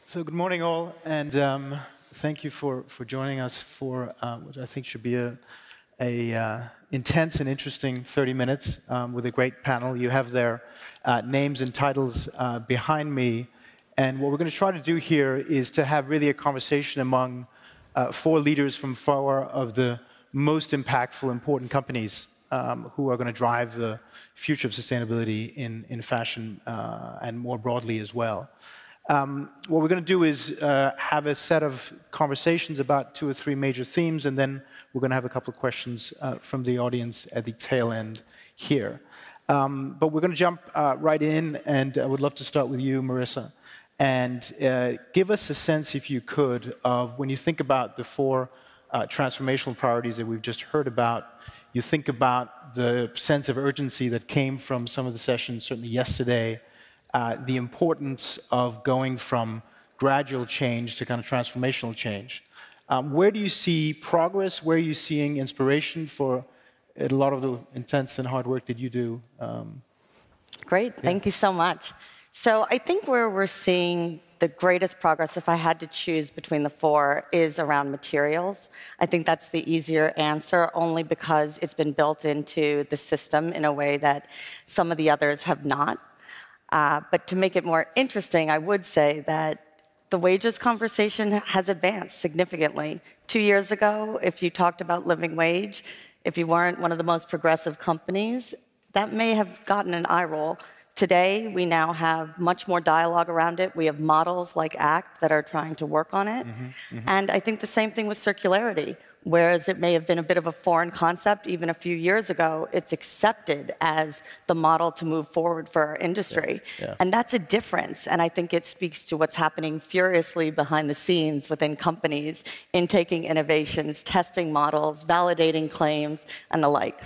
So good morning all, and thank you for joining us for what I think should be a intense and interesting 30 minutes with a great panel. You have their names and titles behind me, and what we're going to try to do here is to have really a conversation among four leaders from four of the most impactful, important companies who are going to drive the future of sustainability in fashion and more broadly as well. What we're going to do is have a set of conversations about 2 or 3 major themes, and then we're going to have a couple of questions from the audience at the tail end here. But we're going to jump right in, and I would love to start with you, Marissa, and give us a sense, if you could, of when you think about the 4 transformational priorities that we've just heard about. You think about the sense of urgency that came from some of the sessions, certainly yesterday, the importance of going from gradual change to kind of transformational change. Where do you see progress? Where are you seeing inspiration for a lot of the intense and hard work that you do? Great, thank you so much. So I think where we're seeing the greatest progress, if I had to choose between the 4, is around materials. I think that's the easier answer, only because it's been built into the system in a way that some of the others have not. But to make it more interesting, I would say that the wages conversation has advanced significantly. 2 years ago, if you talked about living wage, if you weren't one of the most progressive companies, that may have gotten an eye roll. Today, we now have much more dialogue around it. We have models like ACT that are trying to work on it. And I think the same thing with circularity. Whereas it may have been a bit of a foreign concept even a few years ago, it's accepted as the model to move forward for our industry. And that's a difference. And I think it speaks to what's happening furiously behind the scenes within companies in taking innovations, testing models, validating claims, and the like.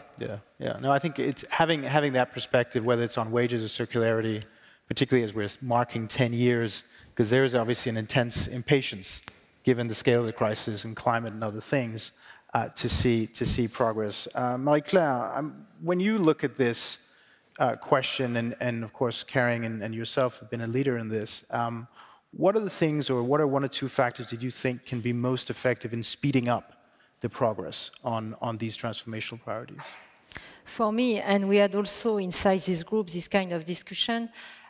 No, I think it's having that perspective, whether it's on wages or circularity, particularly as we're marking 10 years, because there is obviously an intense impatience given the scale of the crisis and climate and other things, to see progress. Marie-Claire, when you look at this question, and of course Kering and yourself have been a leader in this, what are the things, or what are 1 or 2 factors that you think can be most effective in speeding up the progress on these transformational priorities? For me, and we had also inside this group this kind of discussion,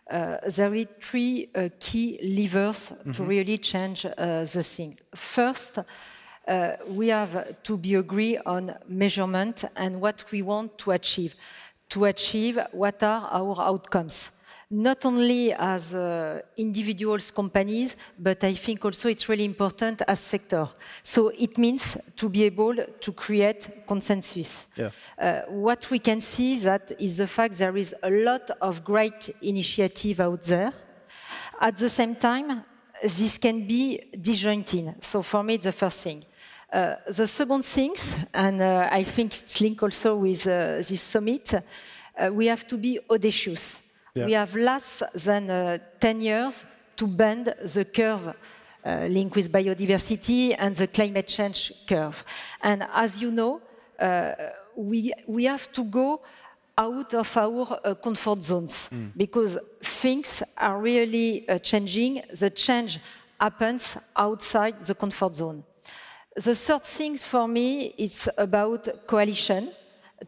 there are 3 key levers to really change the thing. First, we have to be agree on measurement and what we want to achieve what are our outcomes. Not only as individuals, companies, but I think also it's really important as sector. So it means to be able to create consensus. What we can see that is the fact there is a lot of great initiative out there. At the same time, this can be disjointed. So for me, it's the first thing. The second thing, and I think it's linked also with this summit, we have to be audacious. We have less than 10 years to bend the curve linked with biodiversity and the climate change curve. And as you know, we have to go out of our comfort zones because things are really changing. The change happens outside the comfort zone. The third thing for me, it's about coalition,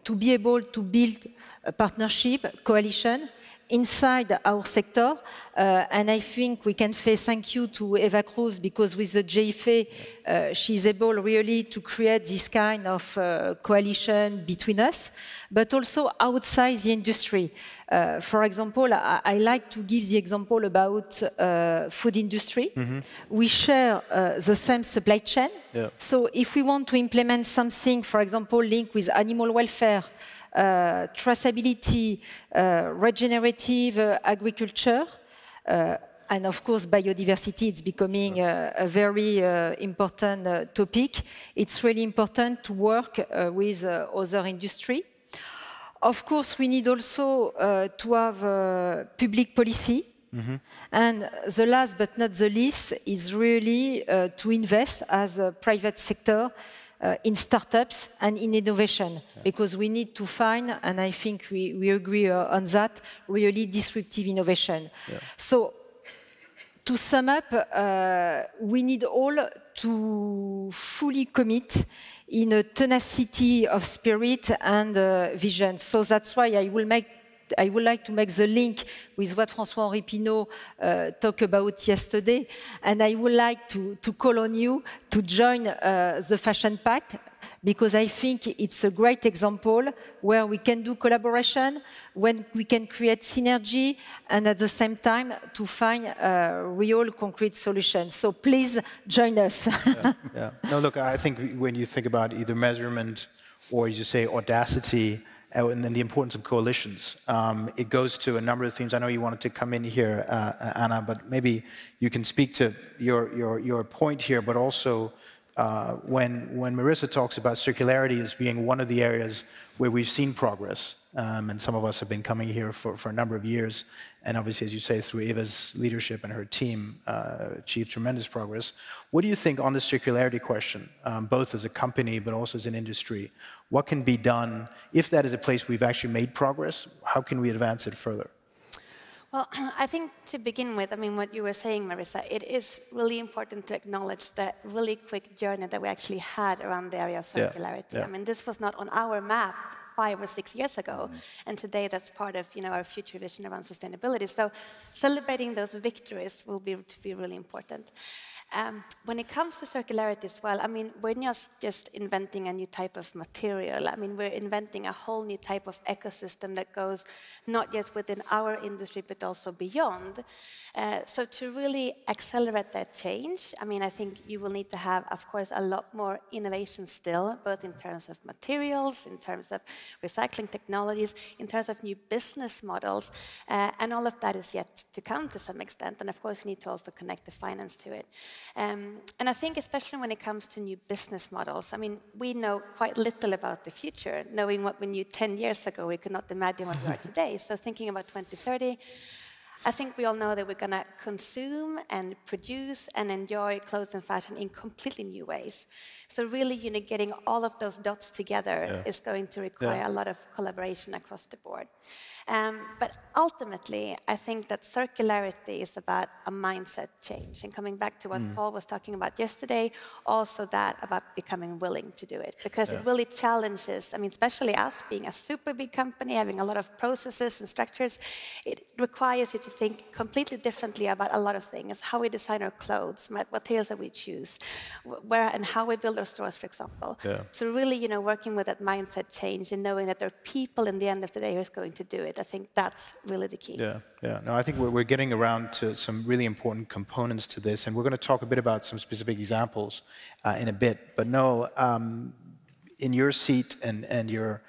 to be able to build a partnership, coalition, inside our sector, and I think we can say thank you to Eva Cruz, because with the JFA, she's able really to create this kind of coalition between us, but also outside the industry. For example, I like to give the example about food industry. We share the same supply chain. So if we want to implement something, for example, linked with animal welfare, traceability, regenerative agriculture, and of course biodiversity, it's becoming a very important topic. It's really important to work with other industry. Of course, we need also to have public policy. And the last but not the least is really to invest as a private sector in startups and in innovation, because we need to find, and I think we agree on that, really disruptive innovation. So To sum up, we need all to fully commit in a tenacity of spirit and vision. So that's why I would like to make the link with what François-Henri Pinault talked about yesterday, and I would like to call on you to join the Fashion Pact, because I think it's a great example where we can do collaboration, when we can create synergy, and at the same time to find real concrete solutions. So please join us. Yeah. No, look, I think when you think about either measurement or you say audacity, and then the importance of coalitions, it goes to a number of themes. I know you wanted to come in here, Anna, but maybe you can speak to your point here, but also when Marissa talks about circularity as being one of the areas where we've seen progress, and some of us have been coming here for a number of years, and obviously, as you say, through Eva's leadership and her team, achieved tremendous progress. What do you think on the circularity question, both as a company but also as an industry? What can be done? If that is a place we've actually made progress, how can we advance it further? Well, I think to begin with, I mean, what you were saying, Marissa, it is really important to acknowledge the really quick journey that we actually had around the area of circularity. Yeah. I mean, this was not on our map 5 or 6 years ago, and today that's part of our future vision around sustainability. So celebrating those victories will be really important. When it comes to circularity as well, I mean, we're not just inventing a new type of material. I mean, we're inventing a whole new type of ecosystem that goes not just within our industry, but also beyond. So to really accelerate that change, I mean, I think you will need to have, of course, a lot more innovation still, both in terms of materials, in terms of recycling technologies, in terms of new business models, and all of that is yet to come to some extent. And of course, you need to also connect the finance to it. And I think especially when it comes to new business models, I mean, we know quite little about the future. Knowing what we knew 10 years ago, we could not imagine what we are today. So thinking about 2030, I think we all know that we're going to consume and produce and enjoy clothes and fashion in completely new ways. So really, getting all of those dots together is going to require a lot of collaboration across the board. But ultimately, I think that circularity is about a mindset change. And coming back to what Paul was talking about yesterday, also that about becoming willing to do it. Because it really challenges, I mean, especially us being a super big company, having a lot of processes and structures, it requires you to think completely differently about a lot of things. How we design our clothes, materials that we choose, where and how we build our stores, for example. So really, working with that mindset change and knowing that there are people in the end of the day who's going to do it. I think that's really the key. Yeah. No, I think we're getting around to some really important components to this, and we're going to talk a bit about some specific examples in a bit. But Noel, in your seat and your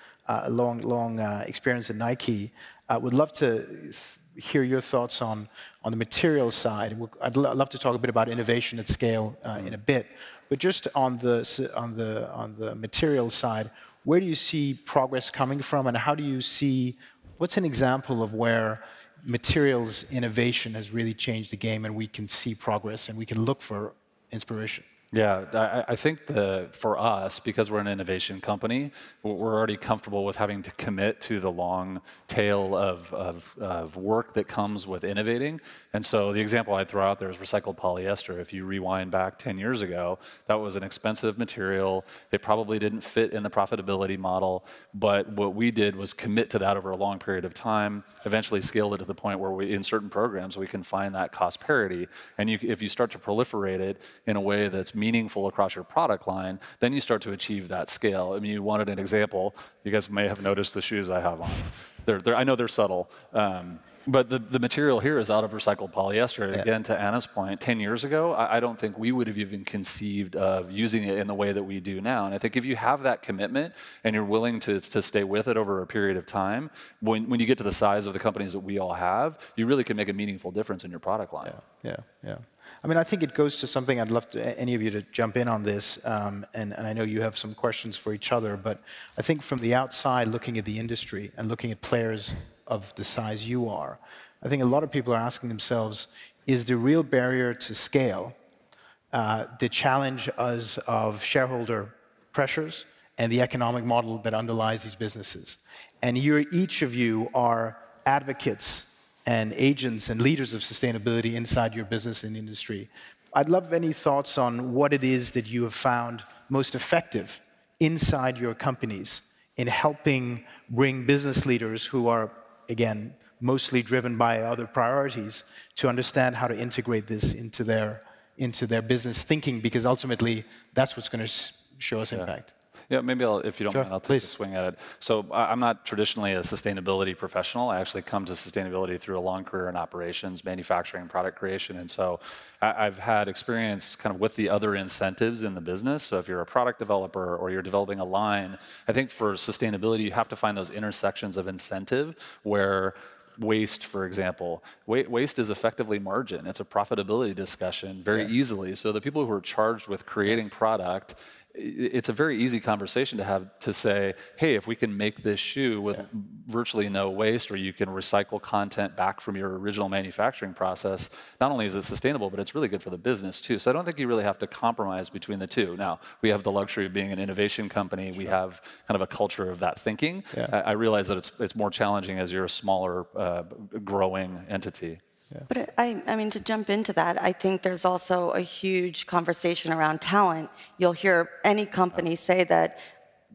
long experience at Nike, I would love to hear your thoughts on the material side. I'd love to talk a bit about innovation at scale in a bit, but just on the material side, where do you see progress coming from, and how do you see? What's an example of where materials innovation has really changed the game and we can see progress and we can look for inspiration? Yeah, I think for us, because we're an innovation company, we're already comfortable with having to commit to the long tail of work that comes with innovating. And so the example I'd throw out there is recycled polyester. If you rewind back 10 years ago, that was an expensive material. It probably didn't fit in the profitability model, but what we did was commit to that over a long period of time, eventually scaled it to the point where in certain programs, we can find that cost parity. And if you start to proliferate it in a way that's meaningful across your product line, then you start to achieve that scale. I mean, you wanted an example. You guys may have noticed the shoes I have on. I know they're subtle, but the material here is out of recycled polyester. Yeah. Again, to Anna's point, 10 years ago, I don't think we would have even conceived of using it in the way that we do now. And I think if you have that commitment and you're willing to stay with it over a period of time, when you get to the size of the companies that we all have, you really can make a meaningful difference in your product line. Yeah. I mean, I think it goes to something I'd love any of you to jump in on this, and I know you have some questions for each other, but I think from the outside, looking at the industry and looking at players of the size you are, I think a lot of people are asking themselves, is the real barrier to scale the challenge of shareholder pressures and the economic model that underlies these businesses? And each of you are advocates and agents and leaders of sustainability inside your business and industry. I'd love any thoughts on what it is that you have found most effective inside your companies in helping bring business leaders who are, again, mostly driven by other priorities to understand how to integrate this into their business thinking, because ultimately that's what's going to show us impact. Yeah, maybe if you don't mind, I'll take a swing at it. So I'm not traditionally a sustainability professional. I actually come to sustainability through a long career in operations, manufacturing, product creation. And so I've had experience kind of with the other incentives in the business. So if you're a product developer or you're developing a line, I think for sustainability, you have to find those intersections of incentive where waste, for example. Waste is effectively margin. It's a profitability discussion very easily. So the people who are charged with creating product, it's a very easy conversation to have to say, hey, if we can make this shoe with virtually no waste, or you can recycle content back from your original manufacturing process, not only is it sustainable, but it's really good for the business too. So I don't think you really have to compromise between the two. Now, we have the luxury of being an innovation company. We have kind of a culture of that thinking. I realize that it's more challenging as you're a smaller, growing entity. But I mean, to jump into that, I think there's also a huge conversation around talent. You'll hear any company say that,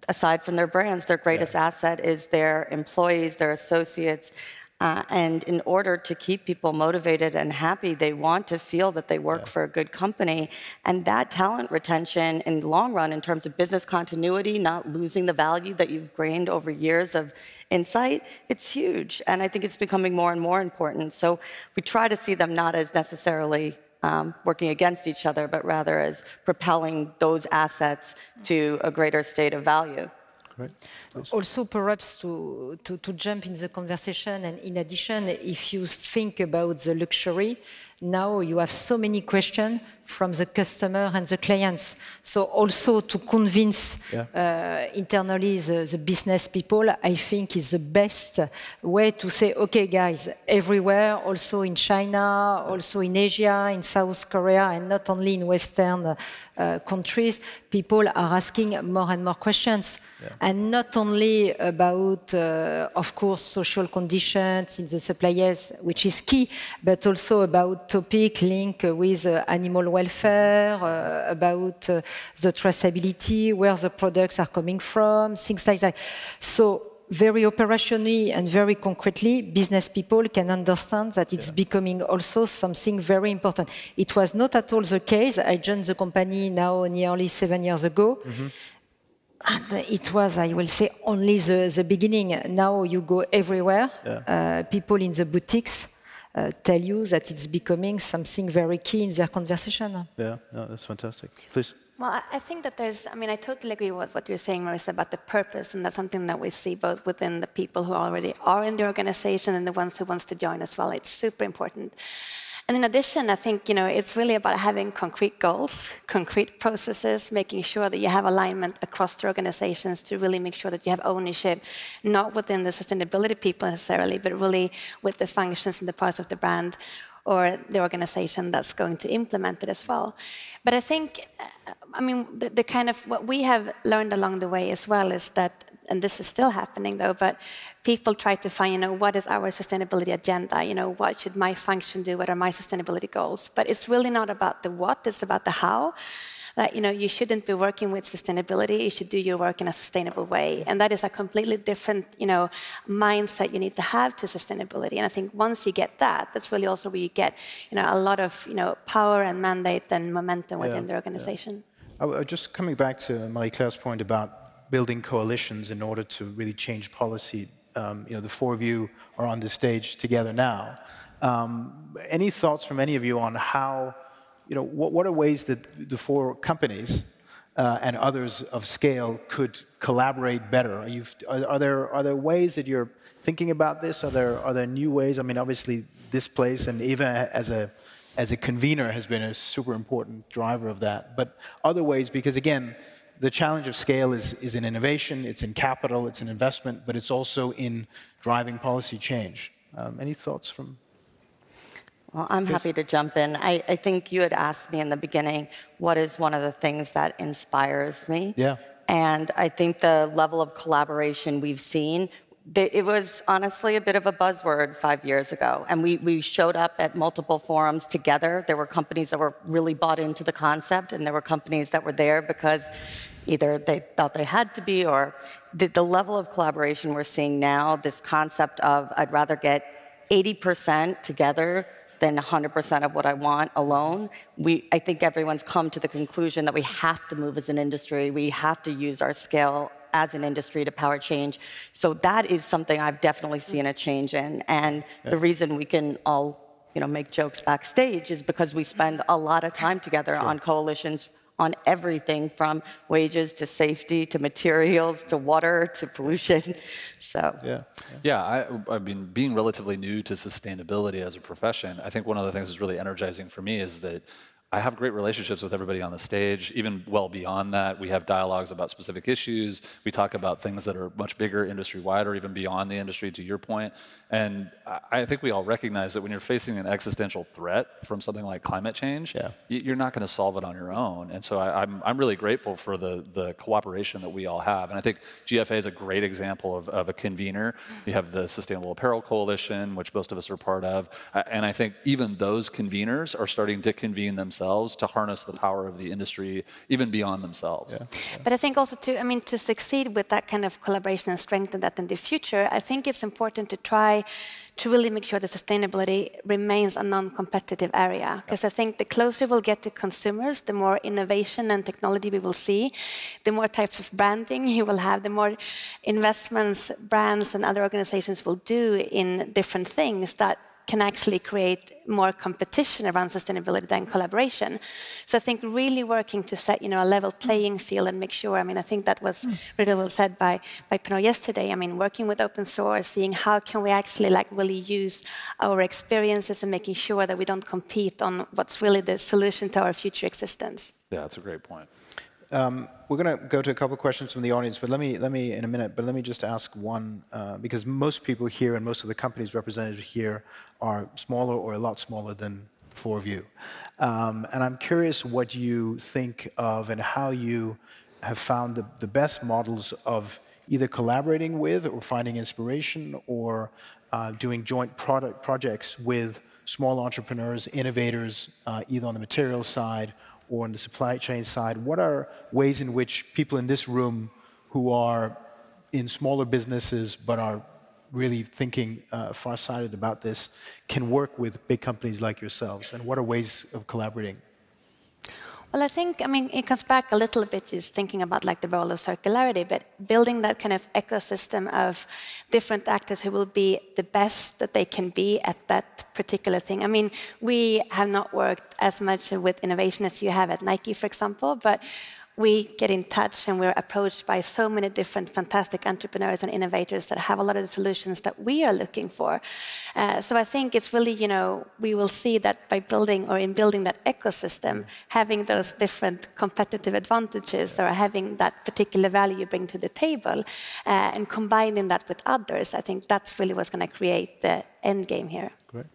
aside from their brands, their greatest asset is their employees, their associates. And in order to keep people motivated and happy, they want to feel that they work for a good company. And that talent retention in the long run, in terms of business continuity, not losing the value that you've gained over years of insight, it's huge. And I think it's becoming more and more important. So we try to see them not as necessarily working against each other, but rather as propelling those assets to a greater state of value. Great. Also, perhaps to jump in the conversation, and in addition, if you think about the luxury, now you have so many questions from the customer and the clients. So also to convince internally the business people, I think is the best way to say, okay, guys, everywhere, also in China, also in Asia, in South Korea, and not only in Western countries, people are asking more and more questions. And not only about, of course, social conditions in the suppliers, which is key, but also about topic linked with animal welfare, about the traceability, where the products are coming from, things like that. So very operationally and very concretely, business people can understand that it's becoming also something very important. It was not at all the case. I joined the company now nearly 7 years ago. And it was, I will say, only the beginning. Now you go everywhere. People in the boutiques tell you that it's becoming something very key in their conversation. Yeah, no, that's fantastic. Please. Well, I think that there's, I mean, I totally agree with what you're saying, Marissa, about the purpose, and that's something that we see both within the people who already are in the organization and the ones who wants to join as well. It's super important. And in addition, I think, you know, it's really about having concrete goals, concrete processes, making sure that you have alignment across the organizations to really make sure that you have ownership, not within the sustainability people necessarily, but really with the functions and the parts of the brand or the organization that's going to implement it as well. But I think, I mean, the kind of what we have learned along the way as well is that, and this is still happening though, but people try to find, you know, what is our sustainability agenda? You know, what should my function do? What are my sustainability goals? But it's really not about the what, it's about the how. That, you know, you shouldn't be working with sustainability, you should do your work in a sustainable way. And that is a completely different, you know, mindset you need to have to sustainability. And I think once you get that, that's really also where you get, you know, a lot of, you know, power and mandate and momentum within the organization. Just coming back to Marie-Claire's point about building coalitions in order to really change policy. You know, the four of you are on this stage together now. Any thoughts from any of you on how, you know, what are ways that the four companies and others of scale could collaborate better? Are there ways that you're thinking about this? Are there new ways? I mean, obviously, this place and Eva as a convener has been a super important driver of that. But other ways, because again, the challenge of scale is in innovation, it's in capital, it's in investment, but it's also in driving policy change. Any thoughts from? Well, I'm happy to jump in. I think you had asked me in the beginning, what is one of the things that inspires me? Yeah. And I think the level of collaboration we've seen it was honestly a bit of a buzzword 5 years ago. And we showed up at multiple forums together. There were companies that were really bought into the concept, and there were companies that were there because either they thought they had to be, or the level of collaboration we're seeing now, this concept of I'd rather get 80% together than 100% of what I want alone. I think everyone's come to the conclusion that we have to move as an industry. We have to use our scale as an industry to power change. So that is something I've definitely seen a change in. And the reason we can all make jokes backstage is because we spend a lot of time together on coalitions on everything from wages to safety to materials to water to pollution. So I mean, being relatively new to sustainability as a profession, I think one of the things that's really energizing for me is that I have great relationships with everybody on the stage. Even well beyond that, we have dialogues about specific issues. We talk about things that are much bigger industry-wide or even beyond the industry, to your point. And I think we all recognize that when you're facing an existential threat from something like climate change, you're not going to solve it on your own. And so I'm really grateful for the cooperation that we all have. And I think GFA is a great example of a convener. We have the Sustainable Apparel Coalition, which most of us are part of. And I think even those conveners are starting to convene themselves to harness the power of the industry even beyond themselves. But I think also to succeed with that kind of collaboration and strengthen that in the future, I think it's important to try to really make sure that sustainability remains a non-competitive area. Because I think the closer we'll get to consumers, the more innovation and technology we will see, the more types of branding you will have, the more investments brands and other organizations will do in different things that can actually create more competition around sustainability than collaboration. So I think really working to set a level playing field and make sure, I think that was really well said by Pernod yesterday. Working with open source, seeing how can we actually really use our experiences and making sure that we don't compete on what's really the solution to our future existence. Yeah, that's a great point. We're going to go to a couple of questions from the audience, but let me in a minute. But let me just ask one, because most people here and most of the companies represented here are smaller or a lot smaller than the four of you, and I'm curious what you think of and how you have found the best models of either collaborating with or finding inspiration or doing joint projects with small entrepreneurs, innovators, either on the materials side or on the supply chain side. What are ways in which people in this room who are in smaller businesses but are really thinking far-sighted about this can work with big companies like yourselves? And what are ways of collaborating? Well, I think, it comes back a little bit just thinking about the role of circularity, but building that kind of ecosystem of different actors who will be the best that they can be at that particular thing. We have not worked as much with innovation as you have at Nike, for example, but we get in touch and we're approached by so many different fantastic entrepreneurs and innovators that have a lot of the solutions that we are looking for. So I think it's really, we will see that by building that ecosystem, having those different competitive advantages or having that particular value you bring to the table and combining that with others, I think that's really what's going to create the end game here. Great.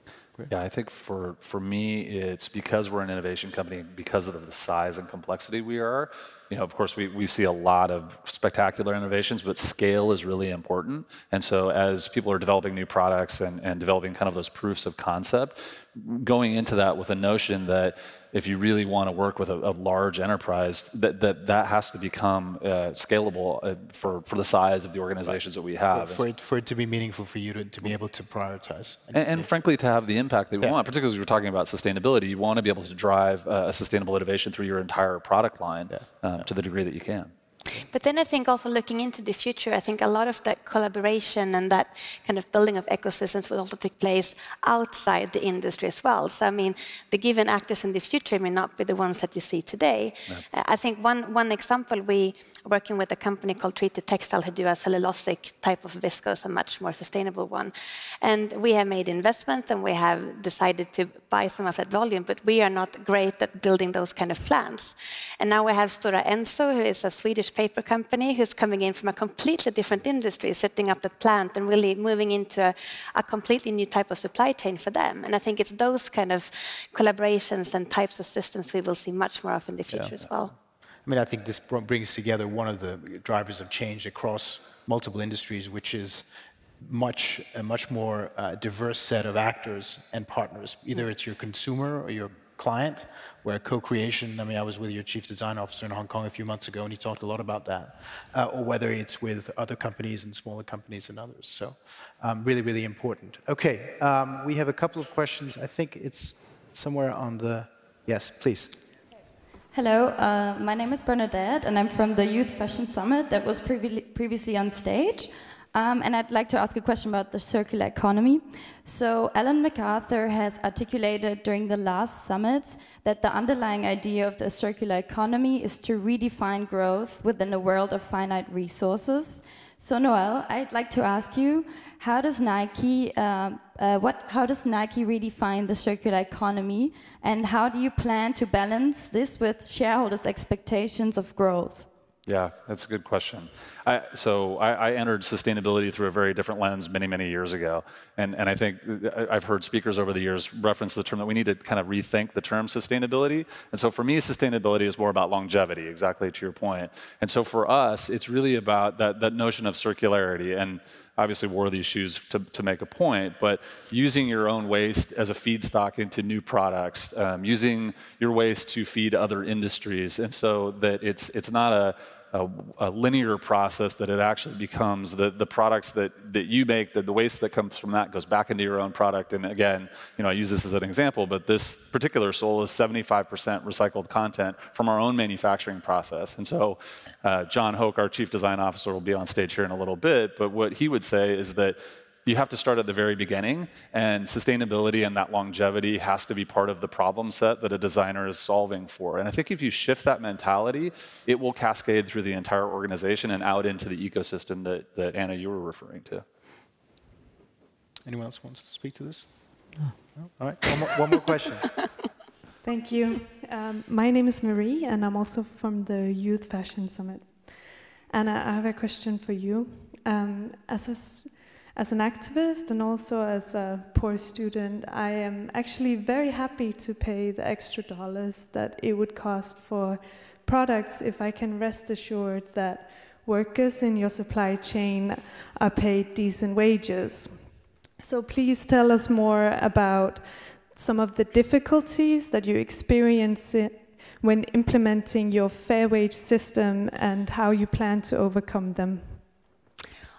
Yeah, I think for me, it's because we're an innovation company, because of the size and complexity we are. Of course, we see a lot of spectacular innovations, but scale is really important. And so as people are developing new products and developing kind of those proofs of concept, going into that with a notion that if you really want to work with a large enterprise, that has to become scalable for the size of the organizations that we have. For it to be meaningful for you to be able to prioritize. And frankly, to have the impact that we want, particularly as we're talking about sustainability, you want to be able to drive a sustainable innovation through your entire product line to the degree that you can. But then I think also looking into the future, I think a lot of that collaboration and that kind of building of ecosystems will also take place outside the industry as well. So the given actors in the future may not be the ones that you see today. Yeah. I think one example, we are working with a company called Treated Textile who do a cellulosic type of viscose, a much more sustainable one. And we have made investments and we have decided to buy some of that volume, but we are not great at building those kind of plants. And now we have Stora Enso, who is a Swedish paper company who's coming in from a completely different industry, setting up the plant and really moving into a completely new type of supply chain for them. And I think it's those kind of collaborations and types of systems we will see much more of in the future as well. I think this brings together one of the drivers of change across multiple industries, which is a much more diverse set of actors and partners. Either it's your consumer or your client, where co-creation, I mean, I was with your chief design officer in Hong Kong a few months ago, and he talked a lot about that, or whether it's with other companies and smaller companies and others. So really, really important. Okay, we have a couple of questions. I think it's somewhere on the, yes, please. Hello, my name is Bernadette, and I'm from the Youth Fashion Summit that was previously on stage. And I'd like to ask a question about the circular economy. So Ellen MacArthur has articulated during the last summits that the underlying idea of the circular economy is to redefine growth within a world of finite resources. So Noel, I'd like to ask you, how does Nike redefine the circular economy, and how do you plan to balance this with shareholders' expectations of growth? Yeah, that's a good question. I entered sustainability through a very different lens many, many years ago. And I think I've heard speakers over the years reference the term that we need to kind of rethink the term sustainability. And so for me, sustainability is more about longevity, exactly to your point. And so for us, it's really about that notion of circularity. And obviously wore these shoes to make a point, but using your own waste as a feedstock into new products, using your waste to feed other industries, and so that it's not a linear process, that it actually becomes the products that you make, the waste that comes from that goes back into your own product. And again, I use this as an example, but this particular sole is 75% recycled content from our own manufacturing process. And so John Hoke, our chief design officer, will be on stage here in a little bit, but what he would say is that you have to start at the very beginning, and sustainability and that longevity has to be part of the problem set that a designer is solving for. And I think if you shift that mentality, it will cascade through the entire organization and out into the ecosystem that Anna, you were referring to. Anyone else wants to speak to this? No? All right, one more question. Thank you. My name is Marie, and I'm also from the Youth Fashion Summit. Anna, I have a question for you. As an activist and also as a poor student, I am actually very happy to pay the extra dollars that it would cost for products if I can rest assured that workers in your supply chain are paid decent wages. So please tell us more about some of the difficulties that you experience when implementing your fair wage system and how you plan to overcome them.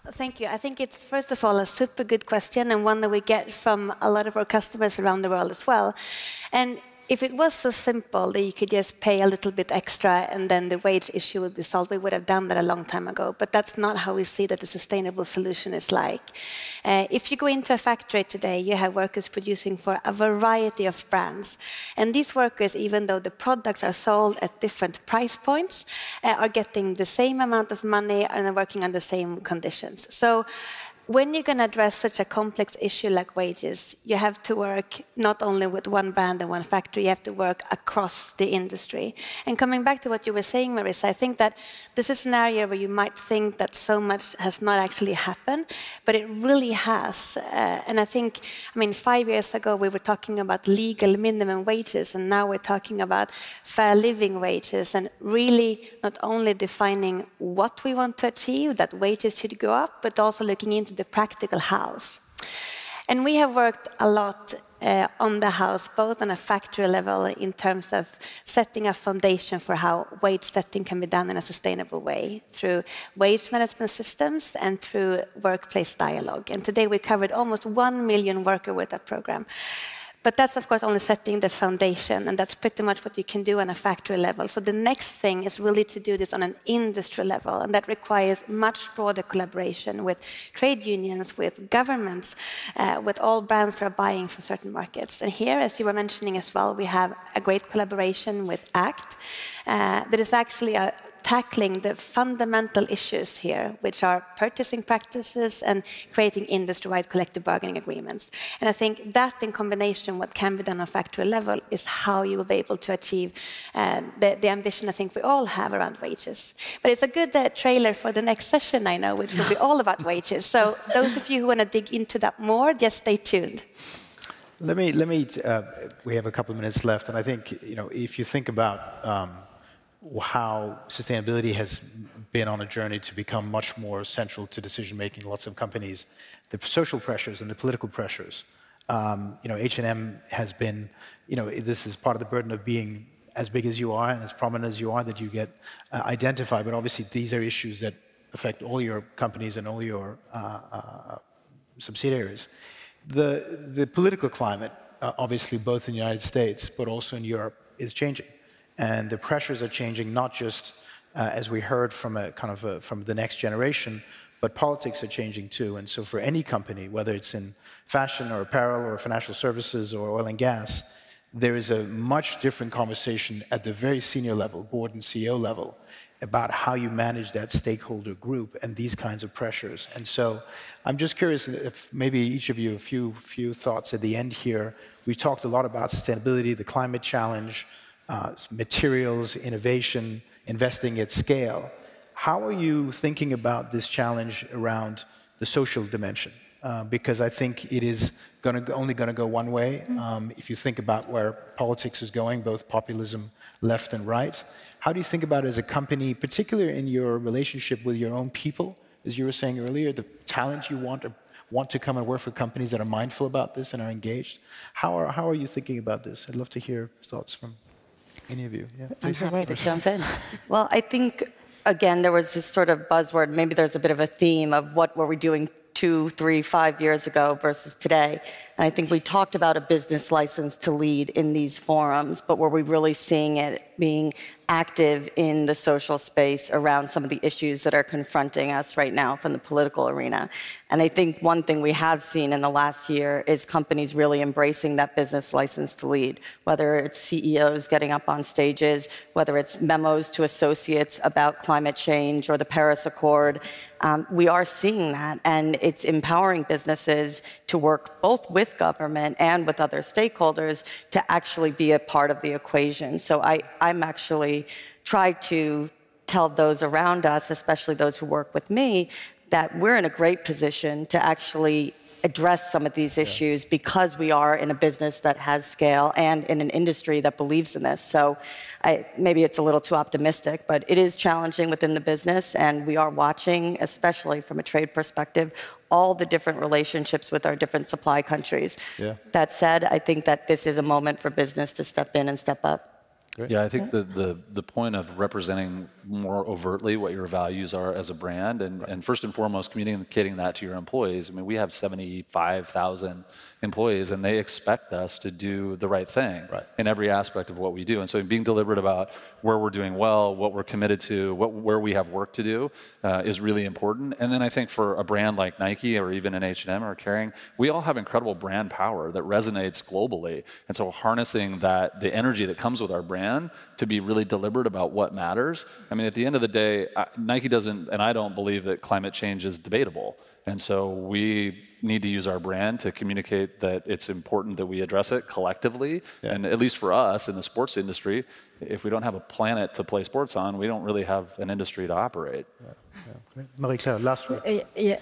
Thank you. I think it's, first of all, a super good question, and one that we get from a lot of our customers around the world as well. And if it was so simple that you could just pay a little bit extra and then the wage issue would be solved, we would have done that a long time ago. But that's not how we see that the sustainable solution is like. If you go into a factory today, you have workers producing for a variety of brands. And these workers, even though the products are sold at different price points, are getting the same amount of money and are working on the same conditions. So when you're going to address such a complex issue like wages, you have to work not only with one brand and one factory, you have to work across the industry. And coming back to what you were saying, Marissa, I think that this is an area where you might think that so much has not actually happened, but it really has. And I think, 5 years ago we were talking about legal minimum wages, and now we're talking about fair living wages, and really not only defining what we want to achieve, that wages should go up, but also looking into the practical house. And we have worked a lot on the house, both on a factory level in terms of setting a foundation for how wage setting can be done in a sustainable way through wage management systems and through workplace dialogue. And today we covered almost 1 million workers with that program. But that's, of course, only setting the foundation, and that's pretty much what you can do on a factory level. So the next thing is really to do this on an industry level, and that requires much broader collaboration with trade unions, with governments, with all brands that are buying for certain markets. And here, as you were mentioning as well, we have a great collaboration with ACT that is actually tackling the fundamental issues here, which are purchasing practices and creating industry-wide collective bargaining agreements. And I think that in combination, what can be done on factory level is how you will be able to achieve the ambition I think we all have around wages. But it's a good trailer for the next session, I know, which will be all about wages. So those of you who want to dig into that more, just stay tuned. Let me. We have a couple of minutes left, and I think if you think about how sustainability has been on a journey to become much more central to decision-making, lots of companies, the social pressures and the political pressures. H&M has been, this is part of the burden of being as big as you are and as prominent as you are, that you get identified. But obviously, these are issues that affect all your companies and all your subsidiaries. The political climate, obviously, both in the United States, but also in Europe, is changing. And the pressures are changing, not just, as we heard from from the next generation, but politics are changing too. And so for any company, whether it's in fashion or apparel or financial services or oil and gas, there is a much different conversation at the very senior level, board and CEO level, about how you manage that stakeholder group and these kinds of pressures. And so I'm just curious if maybe each of you, a few thoughts at the end here. We talked a lot about sustainability, the climate challenge, materials, innovation, investing at scale. How are you thinking about this challenge around the social dimension? Because I think it is only going to go one way. If you think about where politics is going, both populism, left and right, how do you think about it as a company, particularly in your relationship with your own people, as you were saying earlier, the talent you want to come and work for companies that are mindful about this and are engaged? How are you thinking about this? I'd love to hear thoughts from any of you. Yeah, I'm happy to jump in. Well, I think, again, there was this sort of buzzword. Maybe there's a bit of a theme of what were we doing 2, 3, 5 years ago versus today. And I think we talked about a business license to lead in these forums, but were we really seeing it being active in the social space around some of the issues that are confronting us right now from the political arena? And I think one thing we have seen in the last year is companies really embracing that business license to lead, whether it's CEOs getting up on stages, whether it's memos to associates about climate change or the Paris Accord. We are seeing that, and it's empowering businesses to work both with government and with other stakeholders to actually be a part of the equation. So I'm actually try to tell those around us, especially those who work with me, that we're in a great position to actually address some of these issues because we are in a business that has scale and in an industry that believes in this. So maybe it's a little too optimistic, but it is challenging within the business, and we are watching, especially from a trade perspective, all the different relationships with our different supply countries. Yeah. That said, I think that this is a moment for business to step in and step up. Great. Yeah, I think the point of representing more overtly what your values are as a brand, and first and foremost, communicating that to your employees. I mean, we have 75,000 employees, and they expect us to do the right thing in every aspect of what we do. And so being deliberate about where we're doing well, what we're committed to, where we have work to do is really important. And then I think for a brand like Nike or even an H&M or Kering, we all have incredible brand power that resonates globally. And so harnessing the energy that comes with our brand to be really deliberate about what matters. I mean, at the end of the day, Nike doesn't, and I don't believe that climate change is debatable. And so we need to use our brand to communicate that it's important that we address it collectively. Yeah. And at least for us in the sports industry, if we don't have a planet to play sports on, we don't really have an industry to operate. Yeah. Marie-Claire, last word. Yeah.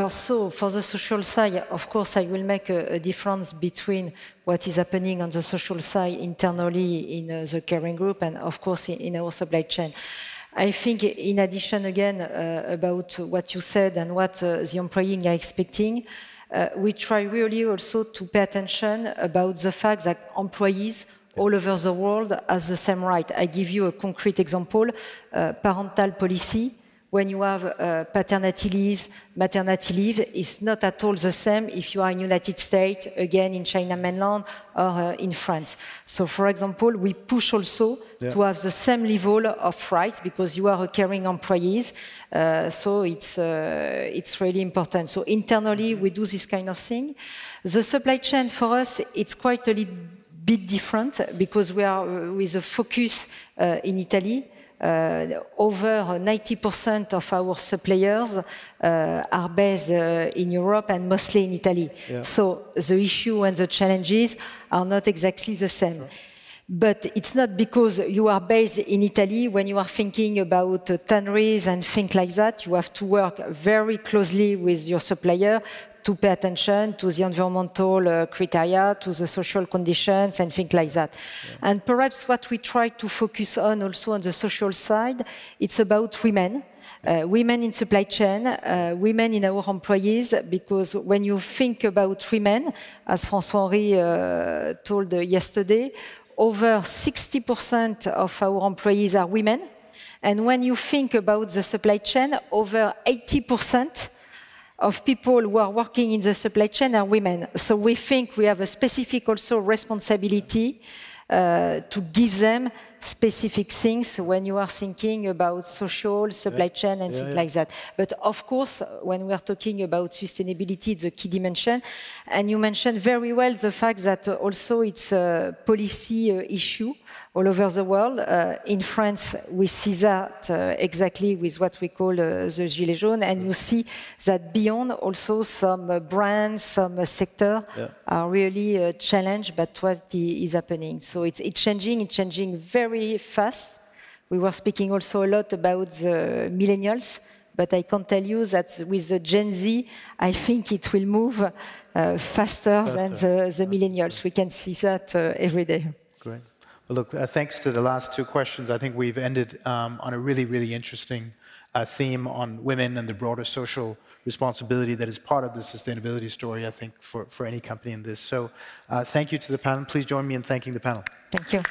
So for the social side, of course, I will make a difference between what is happening on the social side internally in the Kering Group and, of course, in our supply chain. I think, in addition, again, about what you said and what the employees are expecting, we try really also to pay attention about the fact that employees all over the world have the same right. I give you a concrete example, parental policy. When you have paternity leaves, maternity leave, it's not at all the same if you are in the United States, again in China mainland, or in France. So, for example, we push also to have the same level of rights because you are a Kering employees. So it's really important. So internally, we do this kind of thing. The supply chain for us, it's quite a little bit different because we are with a focus in Italy. Over 90% of our suppliers are based in Europe and mostly in Italy. Yeah. So the issue and the challenges are not exactly the same. Sure. But it's not because you are based in Italy, when you are thinking about tanneries and things like that, you have to work very closely with your supplier to pay attention to the environmental criteria, to the social conditions, and things like that. Yeah. And perhaps what we try to focus on also on the social side, it's about women. Women in supply chain, women in our employees, because when you think about women, as François-Henri told yesterday, over 60% of our employees are women. And when you think about the supply chain, over 80% of people who are working in the supply chain are women. So we think we have a specific also responsibility to give them specific things when you are thinking about social, supply chain, and things like that. But of course, when we are talking about sustainability, it's a key dimension. And you mentioned very well the fact that also it's a policy issue all over the world. In France, we see that exactly with what we call the Gilets jaunes, and you see that beyond also some brands, some sectors are really challenged by what is happening. So it's changing very fast. We were speaking also a lot about the millennials, but I can tell you that with the Gen Z, I think it will move faster than the millennials. We can see that every day. Great. Well, look, thanks to the last two questions, I think we've ended on a really, really interesting theme on women and the broader social responsibility that is part of the sustainability story, I think, for any company in this. So thank you to the panel. Please join me in thanking the panel. Thank you.